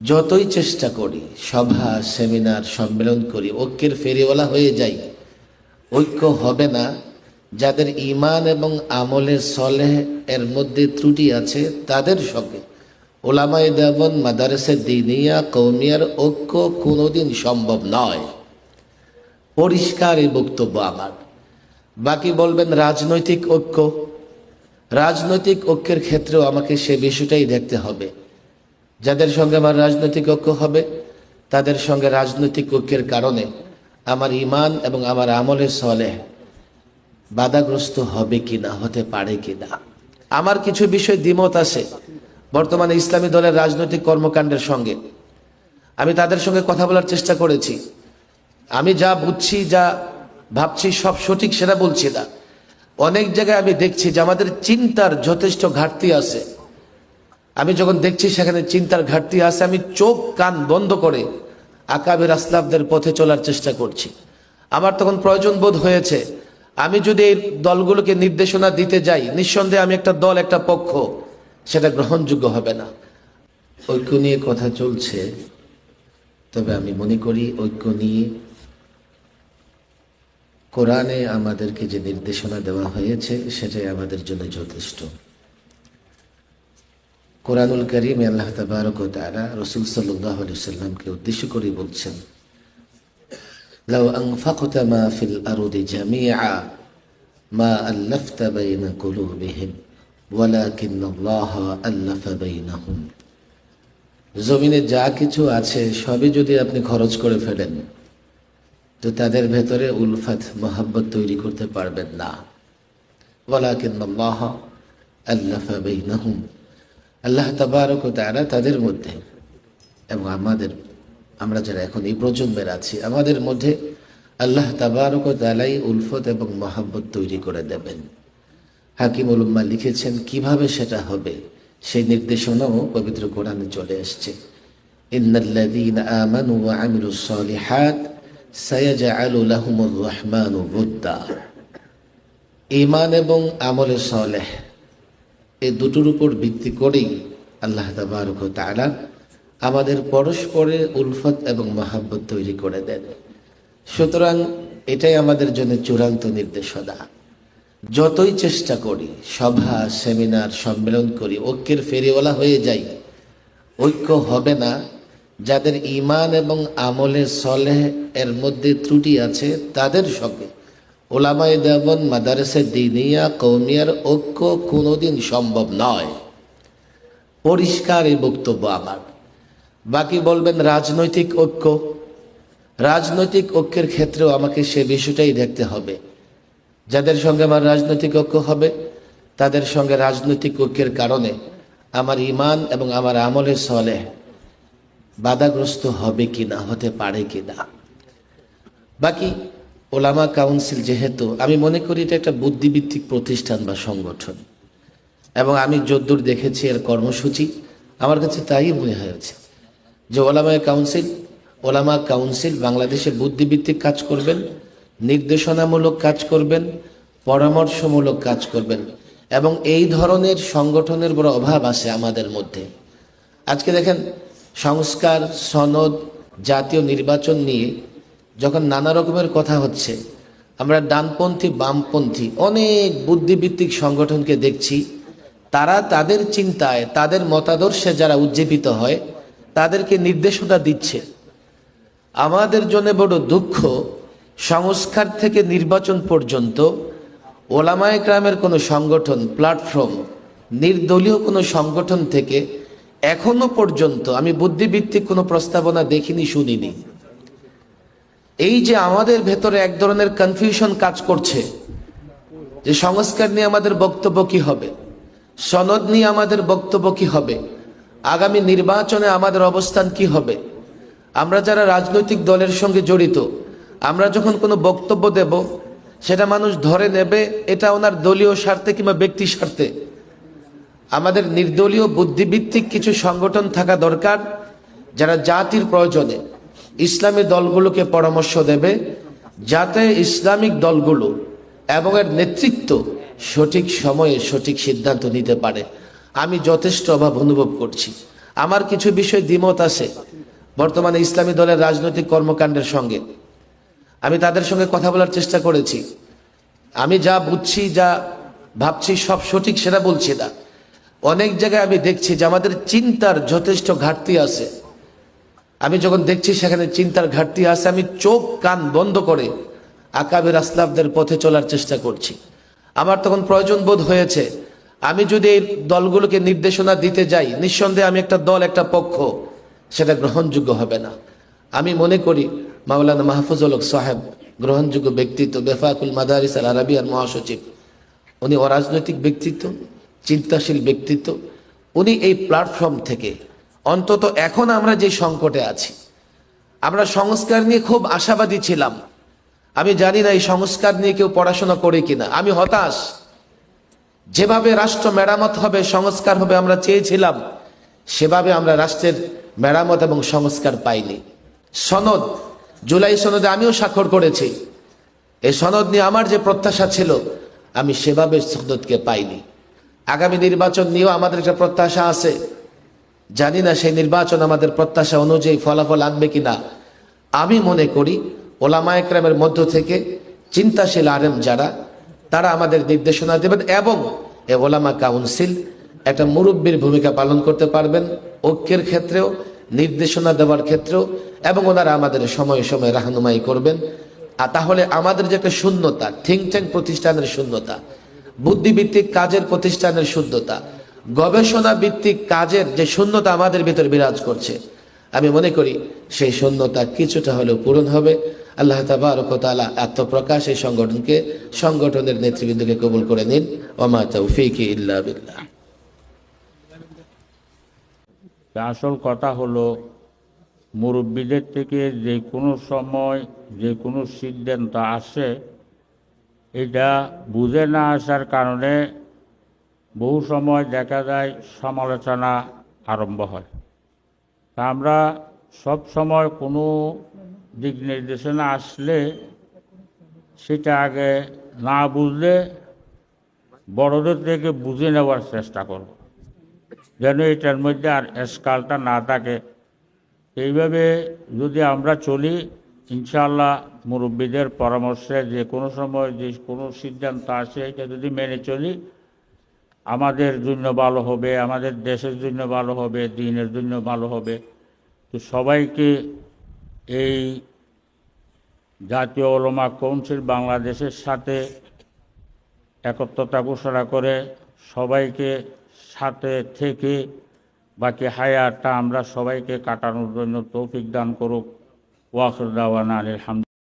যতই চেষ্টা করি, সভা সেমিনার সম্মেলন করি, ঐক্যের ফেরিওয়ালা হয়ে যাই, ঐক্য হবে না। যাদের ঈমান এবং আমলে সলেহ এর মধ্যে ত্রুটি আছে তাদের সঙ্গে উলামায়ে দেওবন্দ, মাদারেসে দ্বীনিয়া, কওমিয়ার ঐক্য কোনোদিন সম্ভব নয়। পরিষ্কার এই বক্তব্য আমার। বাকি বলবেন রাজনৈতিক ঐক্য, রাজনৈতিক ঐক্যের ক্ষেত্রেও আমাকে সে বিষয়টাই দেখতে হবে। যাদের সঙ্গে আমার রাজনৈতিক ঐক্য হবে তাদের সঙ্গে রাজনৈতিক ঐক্যের কারণে আমার ঈমান এবং আমার আমলে সলেহ বাধাগ্রস্ত হবে কিনা, হতে পারে কিনা। আমার কিছু বিষয় দ্বিমত আছে বর্তমানে ইসলামী দলের রাজনৈতিক কর্মকাণ্ডের সঙ্গে। আমি তাদের সঙ্গে কথা বলার চেষ্টা করেছি। আমি যা বুঝছি, যা ভাবছি সব সঠিক সেটা বলছি না। অনেক জায়গায় আমি দেখছি যে আমাদের চিন্তার যথেষ্ট ঘাটতি আছে। আমি যখন দেখছি সেখানে চিন্তার ঘাটতি আছে, আমি চোখ কান বন্ধ করে আকাবের আসলাফদের পথে চলার চেষ্টা করছি। আমার তখন প্রয়োজন বোধ হয়েছে, আমি যদি এই দলগুলোকে নির্দেশনা দিতে যাই, নিঃসন্দেহে আমি একটা দল, একটা পক্ষ, সেটা গ্রহণযোগ্য হবে না। ঐক্য নিয়ে কথা চলছে, তবে আমি মনে করি ঐক্য নিয়ে কোরআনে আমাদেরকে যে নির্দেশনা দেওয়া হয়েছে সেটাই আমাদের জন্য যথেষ্ট। কোরআনুল কারীমে আল্লাহ তাবারক ওয়া তাআলা রাসূল সাল্লাল্লাহু আলাইহি ওয়াসাল্লামকে উদ্দেশ্য করে বলছেন, লাউ আনফাকতা মা ফিল আরদি জামিআ মা আল্লাফতা বাইনা কুলুবিহিম ওয়ালাকিন্নাল্লাহা আল্লাফা বাইনাহুম। জমিনে যা কিছু আছে সবই যদি আপনি খরচ করে ফেলেন তো তাদের ভেতরে উলফাত, মহাব্বত তৈরি করতে পারবেন না। ওয়ালাকিন্নাল্লাহা আল্লাফা বাইনাহুম, আল্লাহ তাবারক ওয়া তাআলা তাদের মধ্যে এবং আমরা যারা এখন এই প্রজন্মের আছি আমাদের মধ্যে আল্লাহ তাবারক ওয়া তাআলাই উলফত এবং মহাব্বত তৈরি করে দেবেন। হাকিমুল উম্মাহ লিখেছেন কিভাবে সেটা হবে সেই নির্দেশনাও পবিত্র কোরআনে চলে এসেছে। ইন্নাল্লাযীনা আমানু ওয়া আমিলুস সালিহাত সায়াজআলু লাহুমুর রাহমানু ওয়ুদ্দা। ঈমান এবং আমলে সালেহ এই দুটোর উপর ভিত্তি করেই আল্লাহ তাবারক ওয়া তাআলা আমাদের পরস্পরে উলফত এবং মহাব্বত তৈরি করে দেন। সুতরাং এটাই আমাদের জন্য চূড়ান্ত নির্দেশনা। যতই চেষ্টা করি, সভা সেমিনার সম্মেলন করি, ঐক্যের ফেরিওয়ালা হয়ে যাই, ঐক্য হবে না। যাদের ঈমান এবং আমলে সলেহ এর মধ্যে ত্রুটি আছে তাদের সঙ্গে উলামায়ে দেওবন্দ, মাদারেসে দ্বীনিয়া, কওমিয়ার ঐক্য কোনোদিন সম্ভব নয়। পরিষ্কার এই বক্তব্য আমার। বাকি বলবেন রাজনৈতিক ঐক্য, রাজনৈতিক ঐক্যের ক্ষেত্রেও আমাকে সে বিষয়টাই দেখতে হবে। যাদের সঙ্গে আমার রাজনৈতিক ঐক্য হবে তাদের সঙ্গে রাজনৈতিক ঐক্যের কারণে আমার ঈমান এবং আমার আমলে সলেহ বাধাগ্রস্ত হবে কিনা, হতে পারে কিনা। বাকি ওলামা কাউন্সিল, যেহেতু আমি মনে করি এটা একটা বুদ্ধিভিত্তিক প্রতিষ্ঠান বা সংগঠন, এবং আমি যদ্দূর দেখেছি এর কর্মসূচি আমার কাছে তাই মনে হয়েছে যে ওলামা কাউন্সিল বাংলাদেশে বুদ্ধিভিত্তিক কাজ করবেন, নির্দেশনামূলক কাজ করবেন, পরামর্শমূলক কাজ করবেন। এবং এই ধরনের সংগঠনের বড় অভাব আছে আমাদের মধ্যে। আজকে দেখেন, সংস্কার, সনদ, জাতীয় নির্বাচন নিয়ে যখন নানা রকমের কথা হচ্ছে, আমরা ডানপন্থী, বামপন্থী অনেক বুদ্ধিভিত্তিক সংগঠনকে দেখছি, তারা তাদের চিন্তায়, তাদের মতাদর্শে যারা উজ্জীবিত হয় তাদেরকে নির্দেশনা দিচ্ছে। আমাদের জন্য বড় দুঃখ, সংস্কার থেকে নির্বাচন পর্যন্ত ওলামায়ে কেরামের কোনো সংগঠন, প্ল্যাটফর্ম, নির্দলীয় কোনো সংগঠন থেকে এখনো পর্যন্ত আমি বুদ্ধিভিত্তিক কোনো প্রস্তাবনা দেখিনি, শুনিনি। এই যে আমাদের ভেতরে এক ধরনের কনফিউশন কাজ করছে যে সংস্কার নিয়ে আমাদের বক্তব্য কি হবে, সনদ নিয়ে আমাদের বক্তব্য কি হবে, আগামী নির্বাচনে আমাদের অবস্থান কি হবে। আমরা যারা রাজনৈতিক দলের সঙ্গে জড়িত, আমরা যখন কোনো বক্তব্য দেব সেটা মানুষ ধরে নেবে এটা ওনার দলীয় স্বার্থে কিংবা ব্যক্তি স্বার্থে। আমাদের নির্দলীয় বুদ্ধিভিত্তিক কিছু সংগঠন থাকা দরকার যারা জাতির প্রয়োজনে ইসলামী দলগুলোকে পরামর্শ দেবে, যাতে ইসলামিক দলগুলো এবং এর নেতৃত্ব সঠিক সময়ে সঠিক সিদ্ধান্ত নিতে পারে। আমি যথেষ্ট অভাব অনুভব করছি। আমার কিছু বিষয় দ্বিমত আছে বর্তমানে ইসলামী দলের রাজনৈতিক কর্মকাণ্ডের সঙ্গে। আমি তাদের সঙ্গে কথা বলার চেষ্টা করেছি। আমি যা বুঝছি, যা ভাবছি সব সঠিক সেটা বলছি না। অনেক জায়গায় আমি দেখছি যে আমাদের চিন্তার যথেষ্ট ঘাটতি আছে। আমি যখন দেখছি সেখানে চিন্তার ঘাটতি আছে, আমি চোখ কান বন্ধ করে আকাবের আসলাফদের পথে চলার চেষ্টা করছি। আমার তখন প্রয়োজন বোধ হয়েছে, আমি যদি এই দলগুলোকে নির্দেশনা দিতে যাই, নিঃসন্দেহে আমি একটা দল, একটা পক্ষ, সেটা গ্রহণযোগ্য হবে না। আমি মনে করি মাওলানা মাহফুজুল হক সাহেব গ্রহণযোগ্য ব্যক্তিত্ব, বেফাকুল মাদারিস আল আরাবিয়ার মহাসচিব, উনি অরাজনৈতিক ব্যক্তিত্ব, চিন্তাশীল ব্যক্তিত্ব। উনি এই প্ল্যাটফর্ম থেকে অন্তত এখন আমরা যে সংকটে আছি, আমরা সংস্কার নিয়ে খুব আশাবাদী ছিলাম। আমি জানি না এই সংস্কার নিয়ে কেউ পড়াশোনা করে কিনা। আমি হতাশ। যেভাবে রাষ্ট্র মেরামত হবে, সংস্কার হবে আমরা চেয়েছিলাম, সেভাবে আমরা রাষ্ট্রের মেরামত এবং সংস্কার পাইনি। সনদ, জুলাই সনদে আমিও স্বাক্ষর করেছি। এই সনদ নিয়ে আমার যে প্রত্যাশা ছিল, আমি সেভাবে সনদকে পাইনি। আগামী নির্বাচন নিয়েও আমাদের একটা প্রত্যাশা আছে। জানি না সেই নির্বাচন আমাদের প্রত্যাশা অনুযায়ী ফলাফল আনবে কিনা। আমি মনে করি ওলামা একরামের মধ্য থেকে চিন্তাশীল আলেম যারা, তারা আমাদের নির্দেশনা দেবেন এবং এ ওলামা কাউন্সিল একটা মুরব্বীর ভূমিকা পালন করতে পারবেন, ঐক্যের ক্ষেত্রেও, নির্দেশনা দেওয়ার ক্ষেত্রেও, এবং ওনারা আমাদের সময়ে সময়ে রাহনুমাই করবেন। আর তাহলে আমাদের যে একটা শূন্যতা, থিঙ্ক ট্যাঙ্ক প্রতিষ্ঠানের শূন্যতা, বুদ্ধিভিত্তিক কাজের প্রতিষ্ঠানের শূন্যতা, গবেষণা ভিত্তিক কাজের যে শূন্যতা আমাদের ভিতর বিরাজ করছে, আমি মনে করি সেই শূন্যতা কিছুটা হলেও পূরণ হবে। আল্লাহ তাবারক ওয়া তাআলা আত্মপ্রকাশ এই সংগঠনকে, সংগঠনের নেতৃবৃন্দকে কবুল করে নিন। ওমা তৌফিকি ইল্লা বিল্লাহ। আসল কথা হলো, মুরব্বীদের থেকে যে কোনো সময় যে কোনো সিদ্ধান্ত আসে, এটা বুঝে না আসার কারণে বহু সময় দেখা যায় সমালোচনা আরম্ভ হয়। তা আমরা সব সময় কোনো দিক নির্দেশনা আসলে সেটা আগে না বুঝলে বড়দের থেকে বুঝে নেওয়ার চেষ্টা করব, যেন এটার মধ্যে আর এসকালটা না থাকে। এইভাবে যদি আমরা চলি, ইনশাআল্লাহ মুরব্বীদের পরামর্শে যে কোনো সময় যে কোনো সিদ্ধান্ত আসে, এটা যদি মেনে চলি, আমাদের জন্য ভালো হবে, আমাদের দেশের জন্য ভালো হবে, দ্বীনের জন্য ভালো হবে। তো সবাইকে এই জাতীয় উলামা কাউন্সিল বাংলাদেশের সাথে একত্রতা ঘোষণা করে সবাইকে সাথে থেকে বাকি হায়াতটা আমরা সবাইকে কাটানোর জন্য তৌফিক দান করুক। ওয়া আখির দাওয়ানা আলহামদুলিল্লাহ।